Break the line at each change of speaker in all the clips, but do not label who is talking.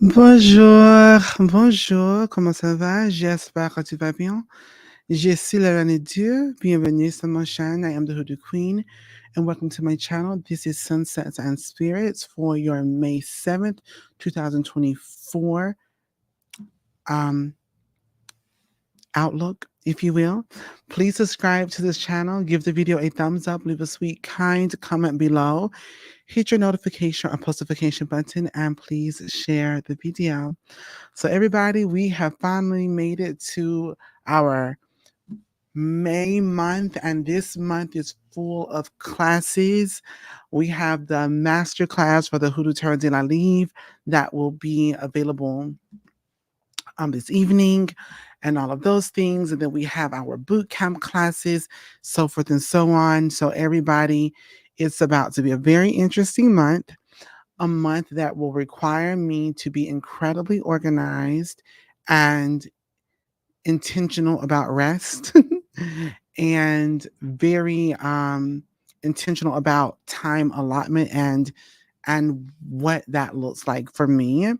Bonjour, bonjour, comment ça va? J'espère que tu vas bien. Je suis Lorraine Dieu. Bienvenue sur mon chaîne. I am the Hoodoo Queen, and welcome to my channel. This is Sunsets and Spirits for your May 7th, 2024 um, outlook, if you will. Please subscribe to this channel, give the video a thumbs up, leave a sweet, kind comment below, hit your notification or postification button, and please share the video. So everybody, we have finally made it to our May month, and this month is full of classes. We have the master class for the Hoodoo Terre de la Livre that will be available this evening and all of those things. And then we have our boot camp classes, so forth and so on. So everybody, it's about to be a very interesting month, a month that will require me to be incredibly organized and intentional about rest and very intentional about time allotment and what that looks like for me.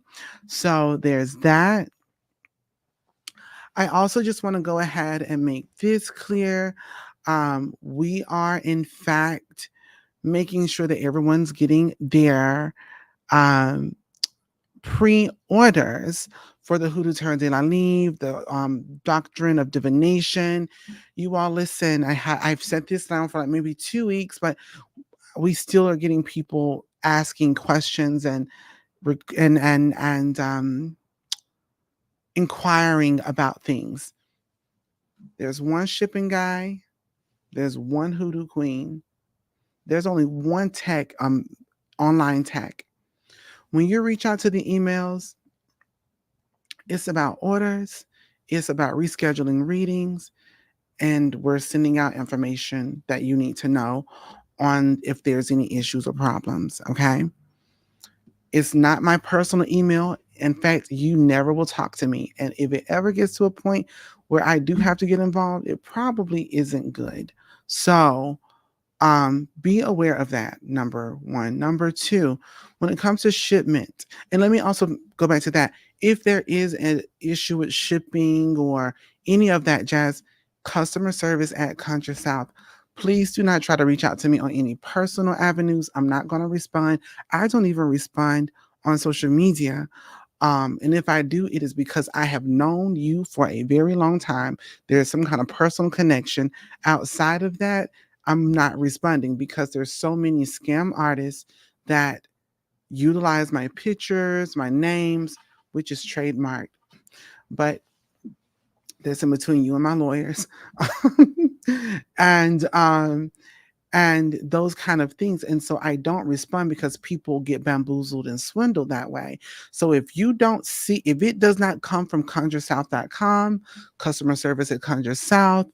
So there's that. I also just want to go ahead and make this clear. We are in fact making sure that everyone's getting their pre-orders for the Hoodoo Terre de la Livre, the Doctrine of Divination. You all listen, I've set this down for like maybe 2 weeks, but we still are getting people asking questions and inquiring about things. There's one shipping guy, there's one Hoodoo Queen, there's only one tech, online tech. When you reach out to the emails, it's about orders, it's about rescheduling readings, and we're sending out information that you need to know on if there's any issues or problems, okay? It's not my personal email. In fact, you never will talk to me. And if it ever gets to a point where I do have to get involved, it probably isn't good. So be aware of that, number one. Number two, when it comes to shipment, and let me also go back to that. If there is an issue with shipping or any of that jazz, customer service at Conjure South, please do not try to reach out to me on any personal avenues. I'm not going to respond. I don't even respond on social media. And if I do, it is because I have known you for a very long time. There's some kind of personal connection. Outside of that, I'm not responding because there's so many scam artists that utilize my pictures, my names, which is trademarked. But that's in between you and my lawyers. and and those kind of things. And so I don't respond because people get bamboozled and swindled that way. So if you don't see, if it does not come from conjuresouth.com, customer service at Conjure South,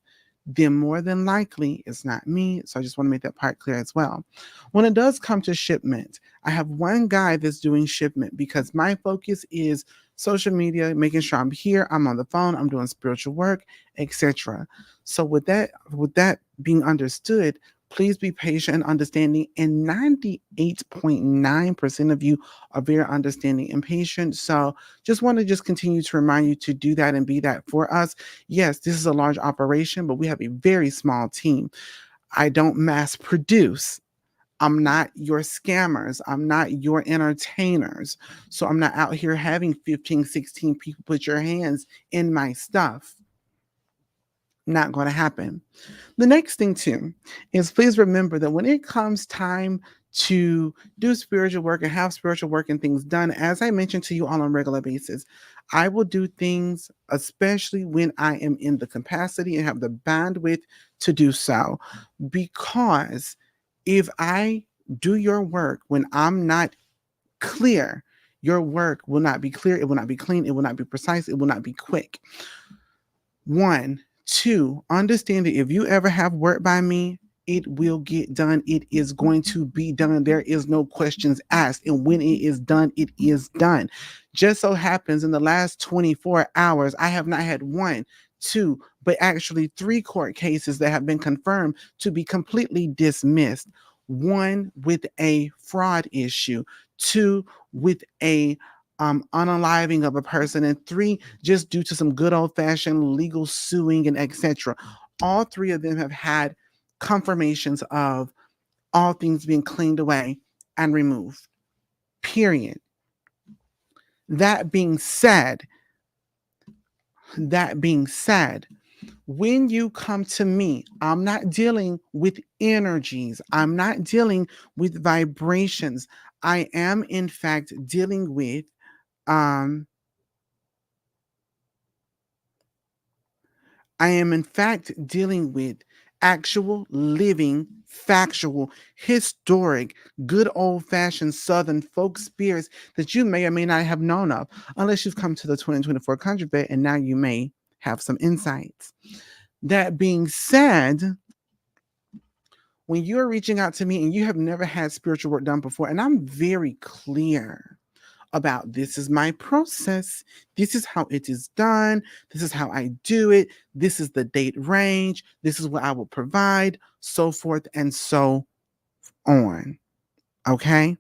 then more than likely it's not me. So I just want to make that part clear as well. When it does come to shipment, I have one guy that's doing shipment because my focus is social media, making sure I'm here, I'm on the phone, I'm doing spiritual work, etc. So with that being understood, please be patient and understanding. And 98.9% of you are very understanding and patient. So just want to just continue to remind you to do that and be that for us. Yes, this is a large operation, but we have a very small team. I don't mass produce. I'm not your scammers. I'm not your entertainers. So I'm not out here having 15, 16 people put your hands in my stuff. Not going to happen. The next thing too is please remember that when it comes time to do spiritual work and have spiritual work and things done, as I mentioned to you on a regular basis, I will do things, especially when I am in the capacity and have the bandwidth to do so. Because if I do your work when I'm not clear, your work will not be clear, it will not be clean, it will not be precise, it will not be quick. One, two, understand that if you ever have work by me, it will get done. It is going to be done. There is no questions asked. And when it is done, it is done. Just so happens in the last 24 hours, I have not had one, two, but actually 3 court cases that have been confirmed to be completely dismissed. One with a fraud issue, 2 with a unaliving of a person, and 3, just due to some good old-fashioned legal suing and etc. All 3 of them have had confirmations of all things being cleaned away and removed. Period. That being said, when you come to me, I'm not dealing with energies. I'm not dealing with vibrations. I am, in fact, dealing with actual, living, factual, historic, good old-fashioned Southern folk spirits that you may or may not have known of, unless you've come to the 2024 Conjure Vet, and now you may have some insights. That being said, when you're reaching out to me and you have never had spiritual work done before, and I'm very clear about this is my process, this is how it is done, this is how I do it, this is the date range, this is what I will provide, so forth and so on. Okay?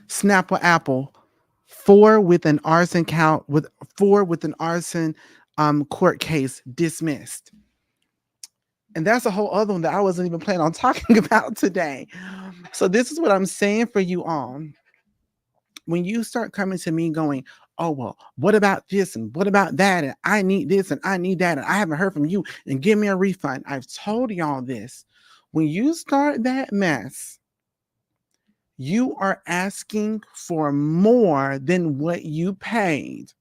Snapple apple, 4 with an arson count, with 4 with an arson court case dismissed. And that's a whole other one that I wasn't even planning on talking about today. So this is what I'm saying for you all. When you start coming to me going, oh, well, what about this and what about that? And I need this and I need that. And I haven't heard from you and give me a refund. I've told y'all this. When you start that mess, you are asking for more than what you paid,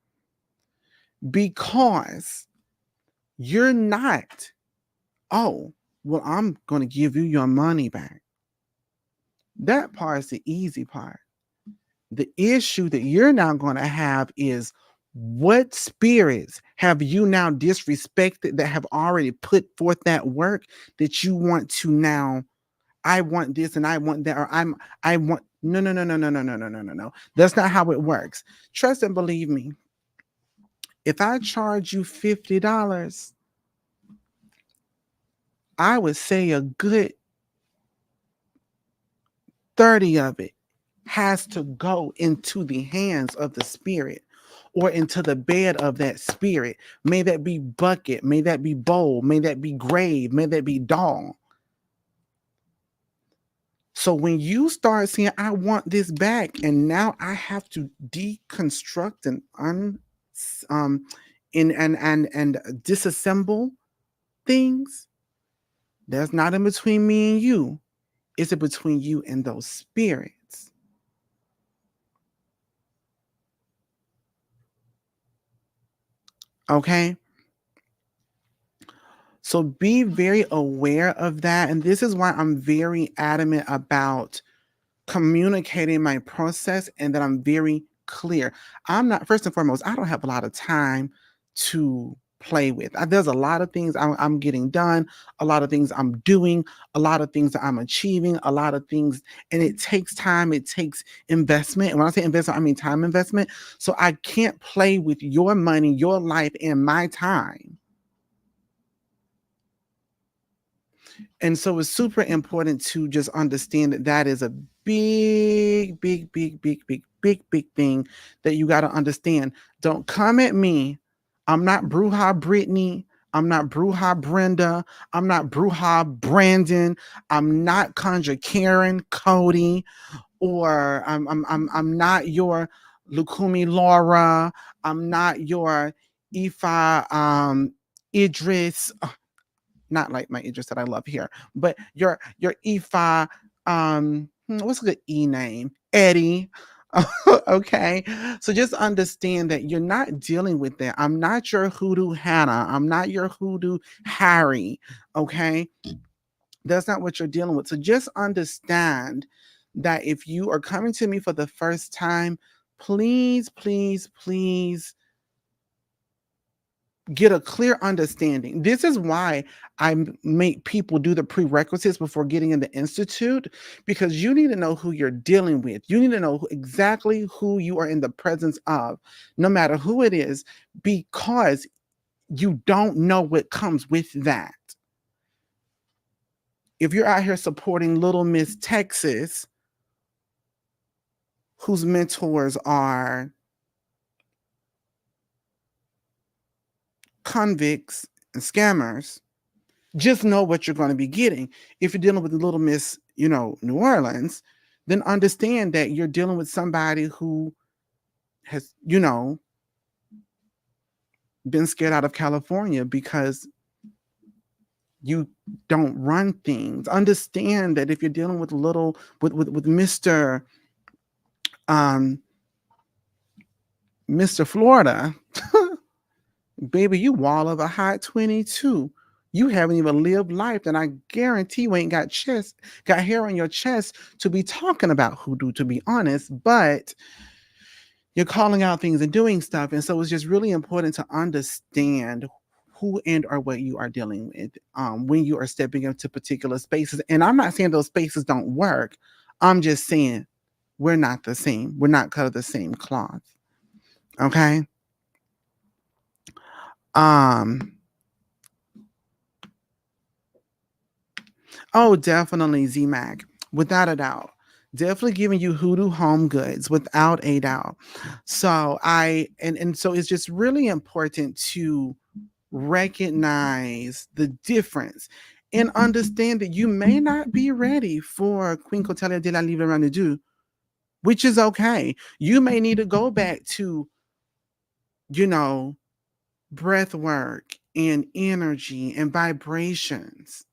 because you're not, oh, well, I'm going to give you your money back. That part is the easy part. The issue that you're now going to have is, what spirits have you now disrespected that have already put forth that work that you want to now, I want this and I want that, or I want, no. That's not how it works. Trust and believe me. If I charge you $50, I would say a good 30 of it has to go into the hands of the spirit, or into the bed of that spirit. May that be bucket, may that be bowl, may that be grave, may that be doll. So when you start saying, I want this back, and now I have to deconstruct and disassemble things, that's not in between me and you. It's in between you and those spirits. Okay? So be very aware of that. And this is why I'm very adamant about communicating my process, and that I'm very clear. I'm not, first and foremost, I don't have a lot of time to play with. There's a lot of things I'm getting done, a lot of things I'm doing, a lot of things that I'm achieving, a lot of things, and it takes time, it takes investment. And when I say investment, I mean time investment. So I can't play with your money, your life, and my time. And so it's super important to just understand that that is a big thing that you got to understand. Don't come at me. I'm not Bruja Brittany. I'm not Bruja Brenda. I'm not Bruja Brandon. I'm not Conjure Karen Cody, or I'm not your Lukumi Laura. I'm not your Ifa Idris, not like my Idris that I love here, but your Ifa, what's a good E name? Eddie. Okay. So just understand that you're not dealing with that. I'm not your hoodoo Hannah. I'm not your hoodoo Harry. Okay. That's not what you're dealing with. So just understand that if you are coming to me for the first time, please get a clear understanding. This is why I make people do the prerequisites before getting in the institute, because you need to know who you're dealing with. You need to know exactly who you are in the presence of, no matter who it is, because you don't know what comes with that. If you're out here supporting Little Miss Texas, whose mentors are convicts and scammers, just know what you're going to be getting. If you're dealing with Little Miss, New Orleans, then understand that you're dealing with somebody who has, been scared out of California because you don't run things. Understand that if you're dealing with Mr. Mr. Florida, baby, you wall of a hot 22. You haven't even lived life, and I guarantee you ain't got hair on your chest to be talking about hoodoo, to be honest, but you're calling out things and doing stuff. And so it's just really important to understand who and or what you are dealing with when you are stepping into particular spaces. And I'm not saying those spaces don't work. I'm just saying we're not the same. We're not cut of the same cloth. Okay. Oh, definitely ZMAC, without a doubt. Definitely giving you hoodoo home goods without a doubt. So so it's just really important to recognize the difference and understand that you may not be ready for Queen Cotelia de la Livre Rendu, which is okay. You may need to go back to, breath work and energy and vibrations.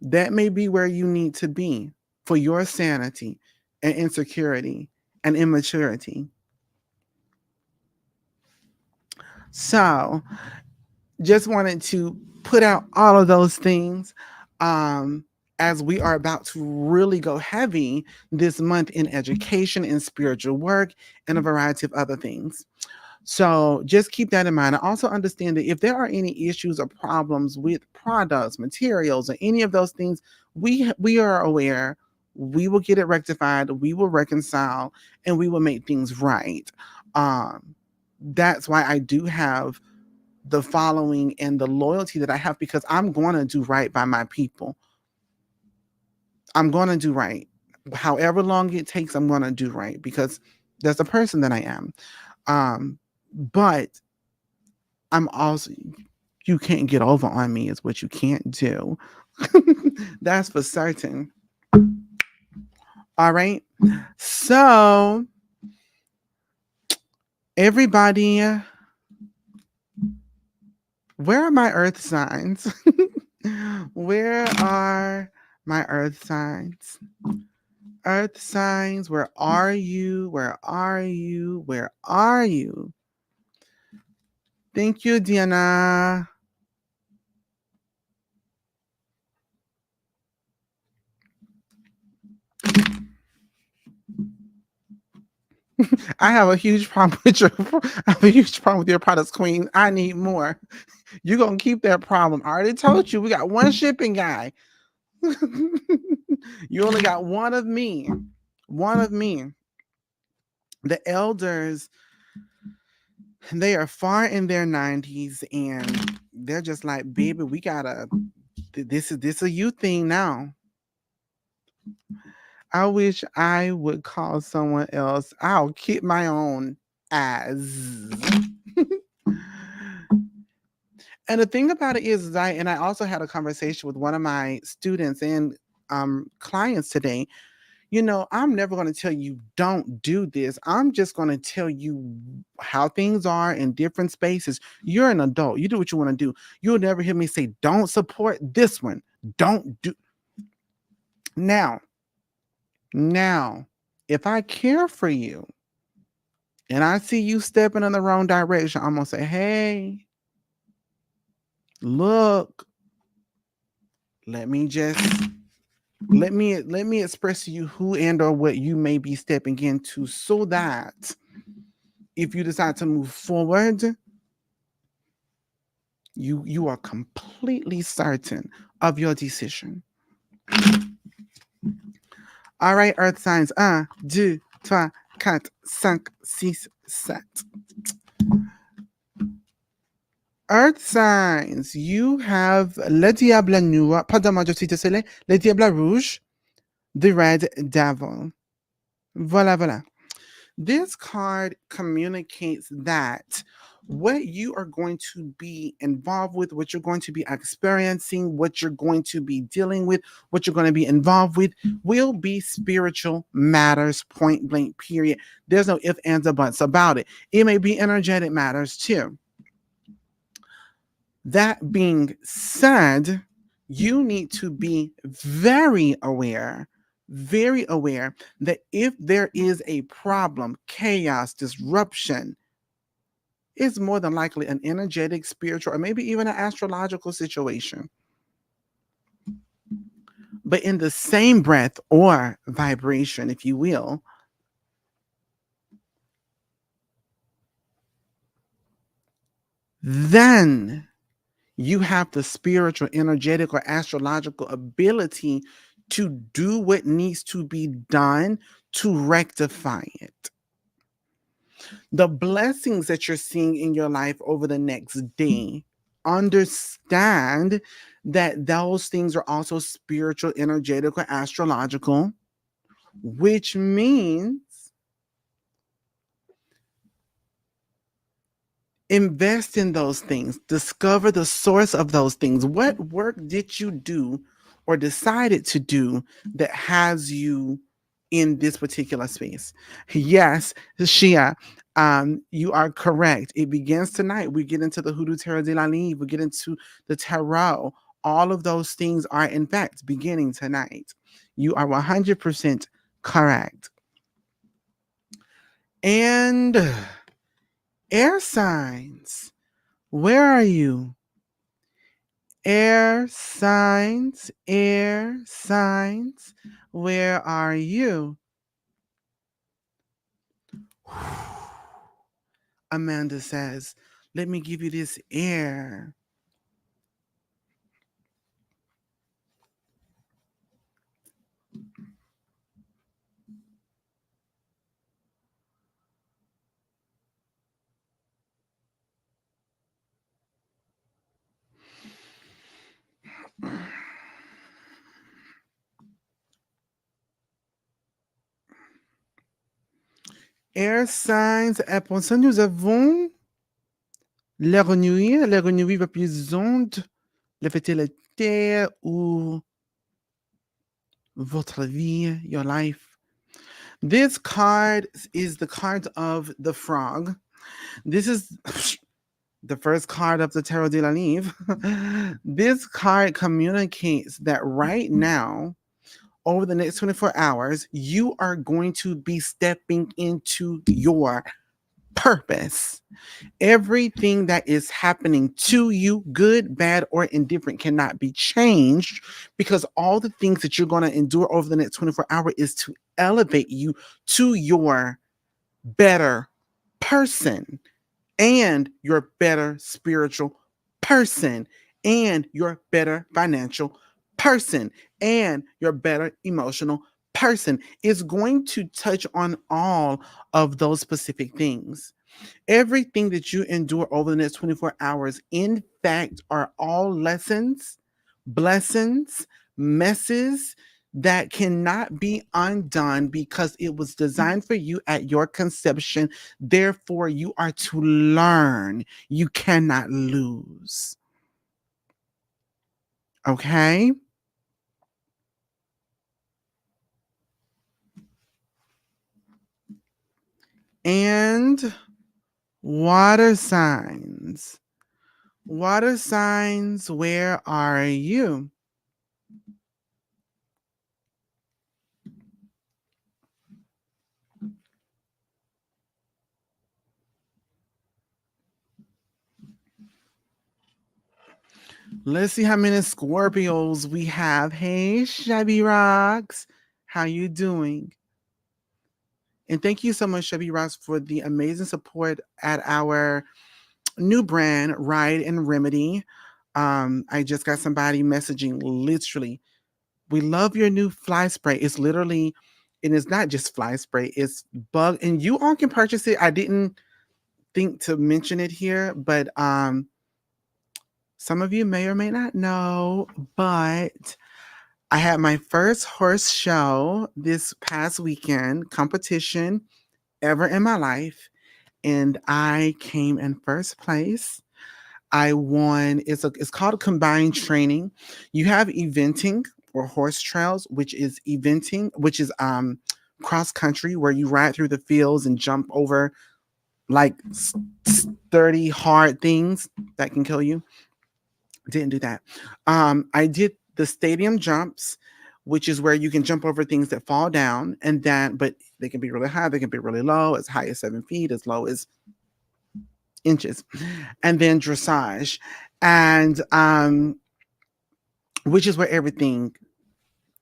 That may be where you need to be for your sanity and insecurity and immaturity. So, just wanted to put out all of those things as we are about to really go heavy this month in education and spiritual work and a variety of other things. So just keep that in mind. I also understand that if there are any issues or problems with products, materials, or any of those things, we are aware. We will get it rectified. We will reconcile, and we will make things right. That's why I do have the following and the loyalty that I have, because I'm going to do right by my people. I'm going to do right. However long it takes, I'm going to do right because that's the person that I am. But I'm also, you can't get over on me is what you can't do. That's for certain. All right. So, everybody, where are my earth signs? Where are my earth signs? Earth signs, where are you? Where are you? Where are you? Thank you, Diana. I have a huge problem with your products, Queen. I need more. You're gonna keep that problem. I already told you we got one shipping guy. You only got one of me. One of me. The elders, they are far in their 90s and they're just like, baby, we gotta this is a you thing now. I wish I would call someone else. I'll kick my own ass. And the thing about it is I also had a conversation with one of my students and clients today. I'm never going to tell you don't do this. I'm just going to tell you how things are in different spaces. You're an adult. You do what you want to do. You'll never hear me say, don't support this one. Don't do. Now, if I care for you and I see you stepping in the wrong direction, I'm going to say, hey, look, let me express to you who and or what you may be stepping into, so that if you decide to move forward, you are completely certain of your decision. All right, earth signs. 1, 2, 3, 4, 5, 6, 7. Earth signs, you have Le Diable Noir, pardon moi, je suis désolé, Le Diable Rouge, the Red Devil. Voila, voila. This card communicates that what you are going to be involved with, what you're going to be experiencing, what you're going to be dealing with, what you're going to be involved with will be spiritual matters, point blank, period. There's no ifs, ands, or buts about it. It may be energetic matters too. That being said, you need to be very aware that if there is a problem, chaos, disruption, it's more than likely an energetic, spiritual, or maybe even an astrological situation. But in the same breath or vibration, if you will, then you have the spiritual, energetic, or astrological ability to do what needs to be done to rectify it. The blessings that you're seeing in your life over the next day, understand that those things are also spiritual, energetic, or astrological, which means invest in those things, discover the source of those things. What work did you do or decided to do that has you in this particular space? Yes, Shia, you are correct. It begins tonight. We get into the Hoodoo Tarot de la Livre, we get into the tarot. All of those things are, in fact, beginning tonight. You are 100% correct. And air signs, where are you? Air signs, where are you? Amanda says, let me give you this air. Air signs, pour ça, nous avons l'air nuit va plus onde, la fatalité ou votre vie, your life. This card is the card of the frog. This is the first card of the Tarot de la Livre. This card communicates that right now, over the next 24 hours, you are going to be stepping into your purpose. Everything that is happening to you, good, bad, or indifferent, cannot be changed, because all the things that you're going to endure over the next 24 hours is to elevate you to your better person and your better spiritual person and your better financial person and your better emotional person. Is going to touch on all of those specific things. Everything that you endure over the next 24 hours, in fact, are all lessons, blessings, messes that cannot be undone because it was designed for you at your conception. Therefore, you are to learn. You cannot lose. Okay? And water signs. Water signs, where are you? Let's see how many Scorpios we have. Hey, Shabby Rocks. How you doing? And thank you so much, Shabby Rocks, for the amazing support at our new brand, Ride and Remedy. I just got somebody messaging literally, we love your new fly spray. It's literally, and it's not just fly spray, it's bug, and you all can purchase it. I didn't think to mention it here, but some of you may or may not know, but I had my first horse show this past weekend, competition ever in my life, and I came in first place. I won. It's called a combined training. You have eventing or horse trails, which is eventing, which is cross country where you ride through the fields and jump over like 30 hard things that can kill you. Didn't do that. I did the stadium jumps, which is where you can jump over things that fall down, and then but they can be really high, they can be really low, as high as 7 feet, as low as inches, and then dressage, and which is where everything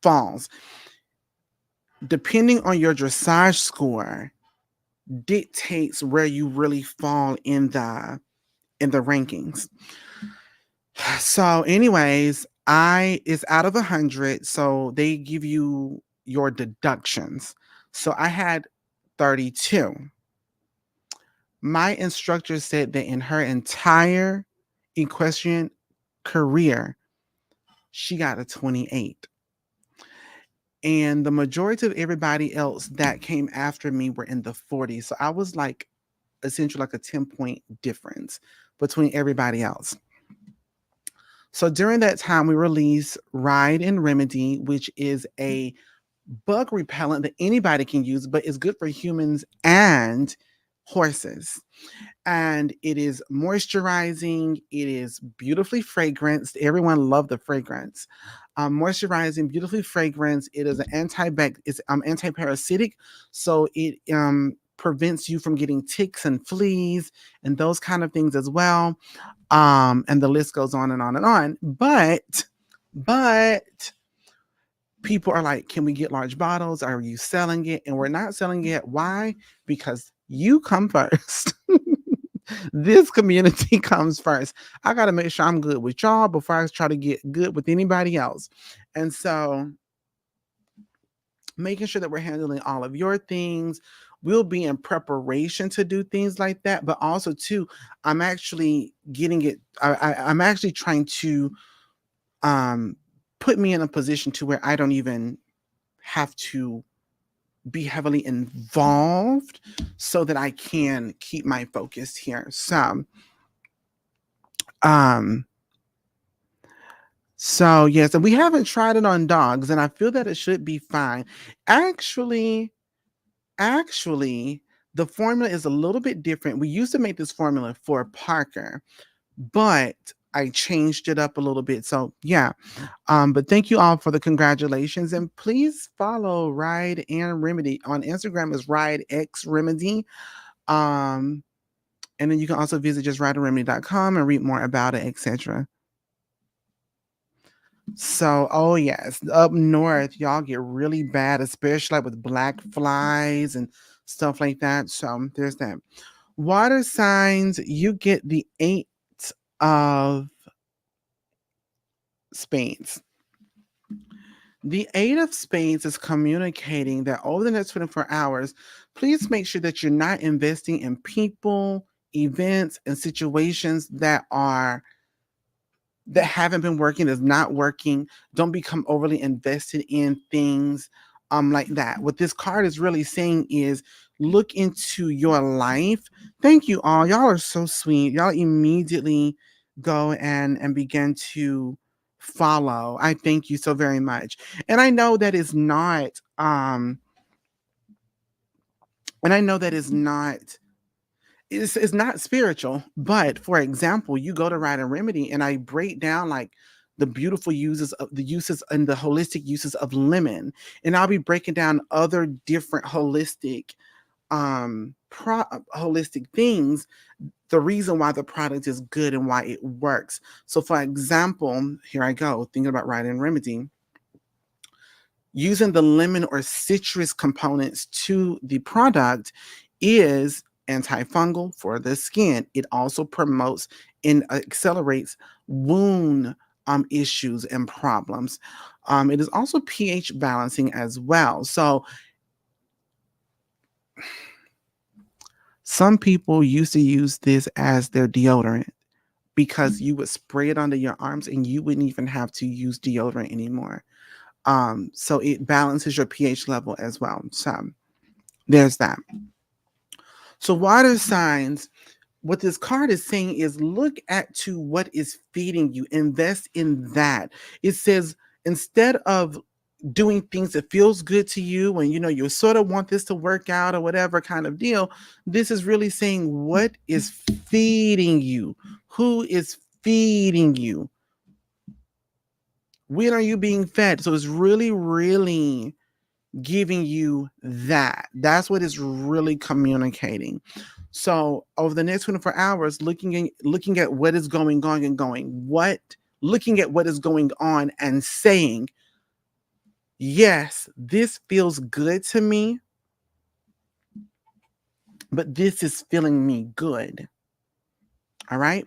falls. Depending on your dressage score, dictates where you really fall in the rankings. So, anyways, I is out of 100, so they give you your deductions. So I had 32. My instructor said that in her entire equestrian career, she got a 28. And the majority of everybody else that came after me were in the 40s. So I was like essentially like a 10-point difference between everybody else. So during that time, we released Ride and Remedy, which is a bug repellent that anybody can use, but it's good for humans and horses. And it is moisturizing. It is beautifully fragranced. Everyone loved the fragrance. Moisturizing, beautifully fragranced. It is an it's anti-parasitic, so it prevents you from getting ticks and fleas and those kind of things as well. And the list goes on and on and on. But people are like, can we get large bottles? Are you selling it? And we're not selling it. Why? Because you come first. This community comes first. I got to make sure I'm good with y'all before I try to get good with anybody else. And so making sure that we're handling all of your things. We'll be in preparation to do things like that. But also, too, I'm actually getting it. I'm actually trying to put me in a position to where I don't even have to be heavily involved so that I can keep my focus here. So yes, and we haven't tried it on dogs, and I feel that it should be fine. Actually, the formula is a little bit different. We used to make this formula for Parker, but I changed it up a little bit. So yeah. But thank you all for the congratulations, and please follow Ride and Remedy on Instagram is Ride X Remedy. And then you can also visit just rideandremedy.com and read more about it, etc. So, oh yes, up north, y'all get really bad, especially like with black flies and stuff like that. So there's that. Water signs, you get the 8 of spades. The 8 of spades is communicating that over the next 24 hours, please make sure that you're not investing in people, events, and situations that haven't been working, is not working. Don't become overly invested in things like that. What this card is really saying is look into your life. Thank you all. Y'all are so sweet. Y'all immediately go and begin to follow. I thank you so very much. And I know that is not it's not spiritual, but for example, you go to Ride and Remedy and I break down like the beautiful uses and the holistic uses of lemon, and I'll be breaking down other different holistic holistic things, the reason why the product is good and why it works. So for example, here I go thinking about Ride and Remedy. Using the lemon or citrus components to the product is antifungal for the skin. It also promotes and accelerates wound issues and problems. It is also pH balancing as well. So some people used to use this as their deodorant because you would spray it under your arms and you wouldn't even have to use deodorant anymore. So it balances your pH level as well. So there's that. So water signs, what this card is saying is look at to what is feeding you, invest in that. It says instead of doing things that feels good to you and you sort of want this to work out or whatever kind of deal, this is really saying what is feeding you, who is feeding you, when are you being fed. So it's really giving you that. That's what it's really communicating. So over the next 24 hours, looking at what is going on looking at what is going on and saying, yes, this feels good to me, but this is feeling me good. All right.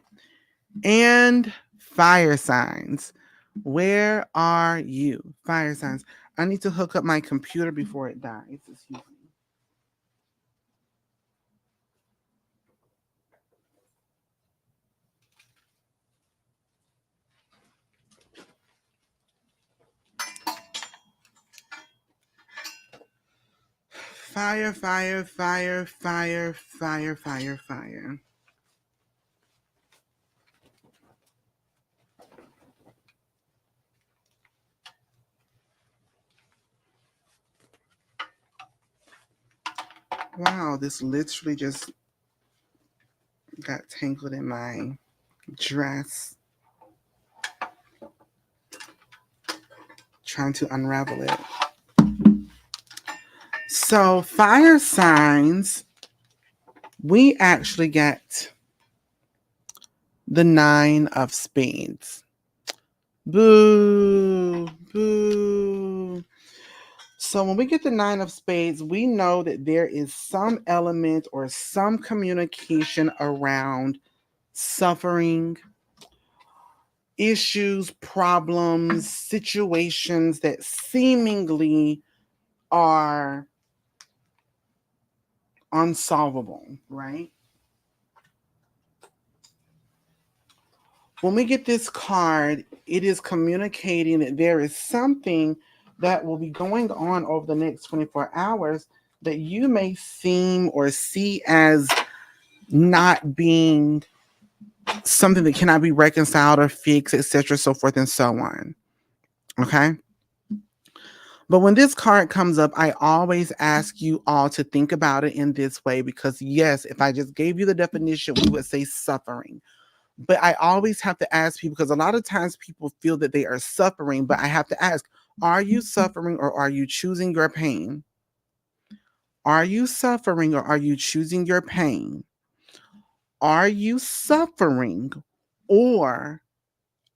And fire signs. Where are you? Fire signs. I need to hook up my computer before it dies. Excuse me. Fire, fire, fire, fire, fire, fire, fire. Wow, this literally just got tangled in my dress. Trying to unravel it. So, fire signs, we actually get the 9 of spades. Boo, boo. So when we get the 9 of spades, we know that there is some element or some communication around suffering, issues, problems, situations that seemingly are unsolvable, right? When we get this card, it is communicating that there is something that will be going on over the next 24 hours that you may seem or see as not being something that cannot be reconciled or fixed, etc., so forth and so on. Okay. But when this card comes up, I always ask you all to think about it in this way because, yes, if I just gave you the definition, we would say suffering. But I always have to ask people because a lot of times people feel that they are suffering, but I have to ask, are you suffering or are you choosing your pain? Are you suffering or are you choosing your pain? Are you suffering or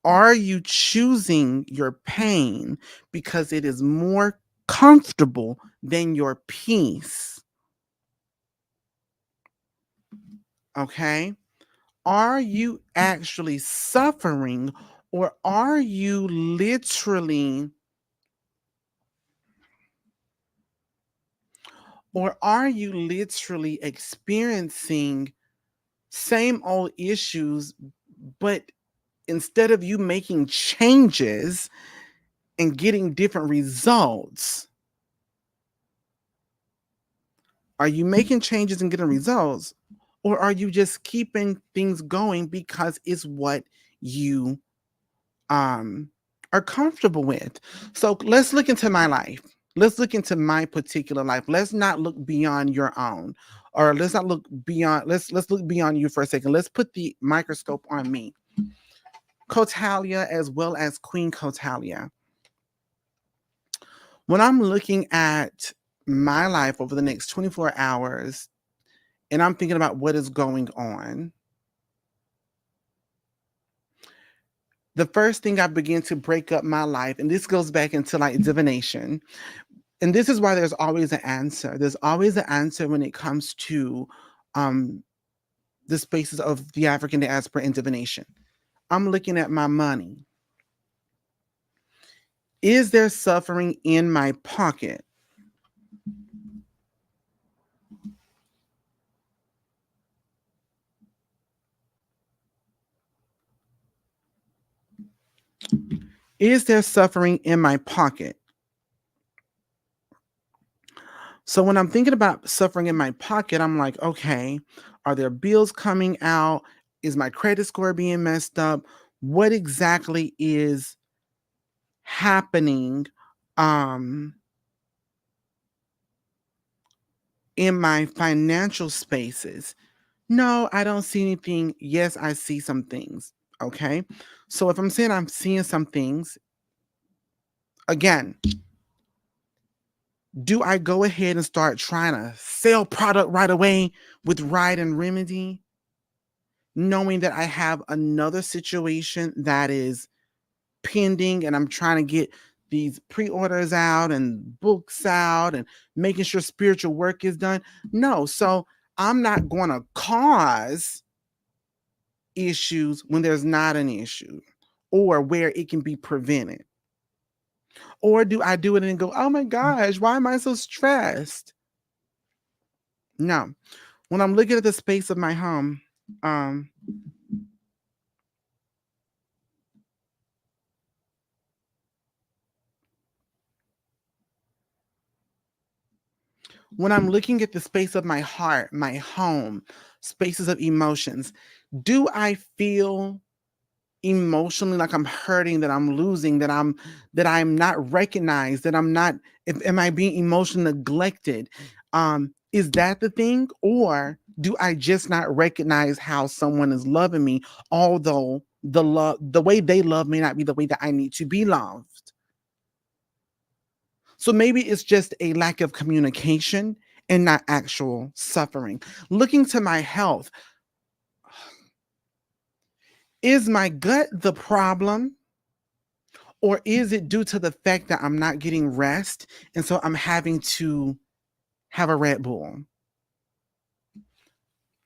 are you choosing your pain because it is more comfortable than your peace? Okay. Are you actually suffering or are you literally experiencing same old issues, but instead of you making changes and getting different results, are you making changes and getting results, or are you just keeping things going because it's what you are comfortable with? So let's look into my life. Let's look into my particular life. Let's not look beyond your own, or let's not look beyond. Let's look beyond you for a second. Let's put the microscope on me, Cotalia, as well as Queen Cotalia. When I'm looking at my life over the next 24 hours, and I'm thinking about what is going on, the first thing I begin to break up my life, and this goes back into like divination. And this is why there's always an answer. There's always an answer when it comes to um, the spaces of the African diaspora and divination. I'm looking at my money. Is there suffering in my pocket? Is there suffering in my pocket? So when I'm thinking about suffering in my pocket, I'm like, okay, are there bills coming out? Is my credit score being messed up? What exactly is happening um in my financial spaces? No, I don't see anything. Yes, I see some things. Okay. So if I'm saying I'm seeing some things, again, do I go ahead and start trying to sell product right away with Ride and Remedy, knowing that I have another situation that is pending and I'm trying to get these pre-orders out and books out and making sure spiritual work is done? No. So I'm not going to cause issues when there's not an issue or where it can be prevented. Or do I do it and go, oh my gosh, why am I so stressed? No. When I'm looking at the space of my home, um, when I'm looking at the space of my heart, my home, spaces of emotions, do I feel emotionally like I'm hurting, that I'm losing, that I'm not recognized, that I'm not, am I being emotionally neglected? Is that the thing? Or do I just not recognize how someone is loving me, although the way they love may not be the way that I need to be loved? So maybe it's just a lack of communication and not actual suffering. Looking to my health, is my gut the problem? Or is it due to the fact that I'm not getting rest and so I'm having to have a Red Bull?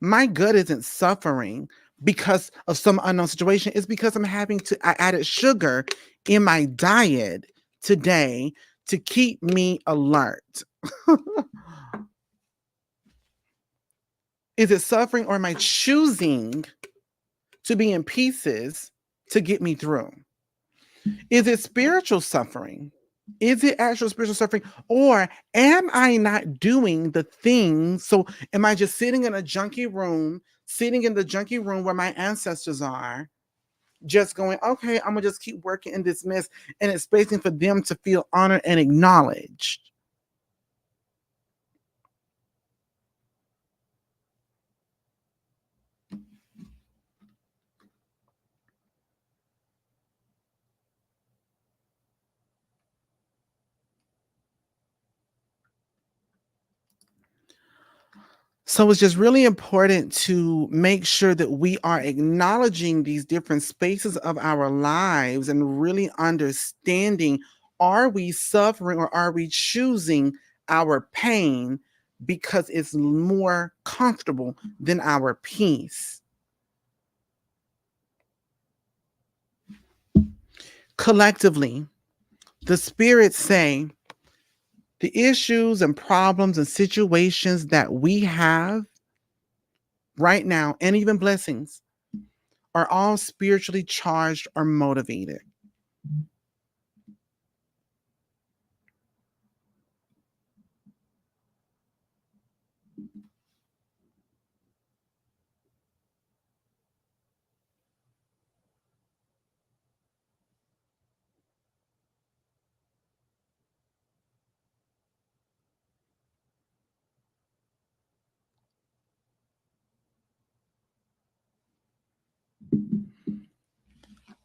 My gut isn't suffering because of some unknown situation. It's because I added sugar in my diet today to keep me alert. Is it suffering, or am I choosing to be in pieces to get me through? Is it spiritual suffering? Is it actual spiritual suffering? Or am I not doing the things? So am I just sitting in a junky room, sitting in the junky room where my ancestors are, just going, okay, I'm gonna just keep working in this mess, and expecting for them to feel honored and acknowledged? So it's just really important to make sure that we are acknowledging these different spaces of our lives and really understanding, are we suffering or are we choosing our pain because it's more comfortable than our peace? Collectively, the spirits say the issues and problems and situations that we have right now, and even blessings, are all spiritually charged or motivated.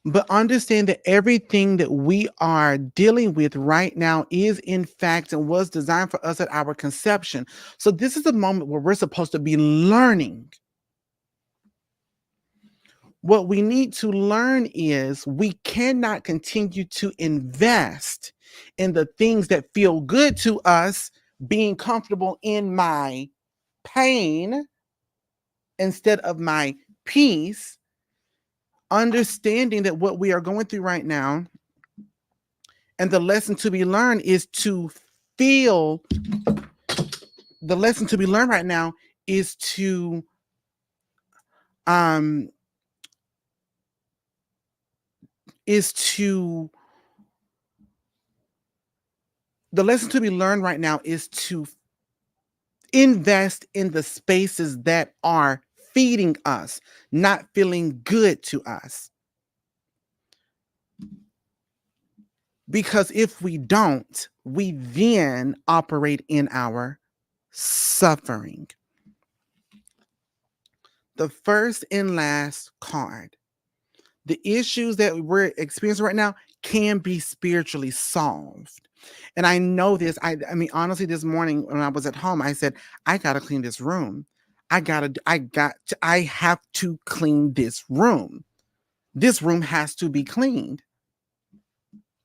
But understand that everything that we are dealing with right now is, in fact, and was designed for us at our conception. So this is a moment where we're supposed to be learning. What we need to learn is we cannot continue to invest in the things that feel good to us, being comfortable in my pain instead of my peace, understanding that what we are going through right now, and the lesson to be learned is to feel, the lesson to be learned right now is to um is to the lesson to be learned right now is to Invest in the spaces that are feeding us, not feeling good to us. Because if we don't, we then operate in our suffering. The first and last card. The issues that we're experiencing right now can be spiritually solved. And I know this. I mean, honestly, this morning when I was at home, I said, I gotta clean this room. I have to clean this room. This room has to be cleaned.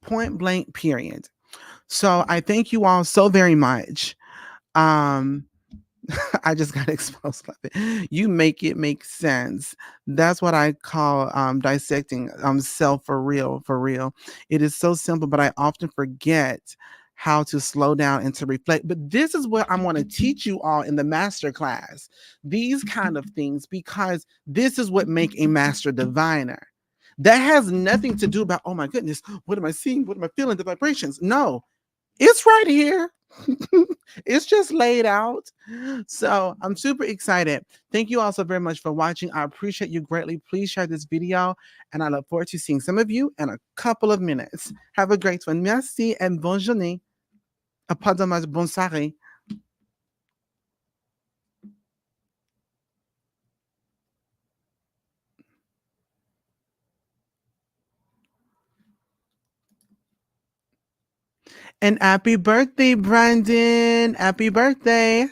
Point blank, period. So I thank you all so very much. Um, I just got exposed. You make it make sense. That's what I call dissecting self for real, for real. It is so simple, but I often forget how to slow down and to reflect. But this is what I'm going to teach you all in the master class. These kind of things, because this is what make a master diviner. That has nothing to do about, oh my goodness, what am I seeing? What am I feeling? The vibrations. No, it's right here. It's just laid out. So I'm super excited. Thank you all so very much for watching. I appreciate you greatly. Please share this video, and I look forward to seeing some of you in a couple of minutes. Have a great one. Merci and bonne journée. Pas dommage, bonne soirée. And happy birthday, Brandon. Happy birthday.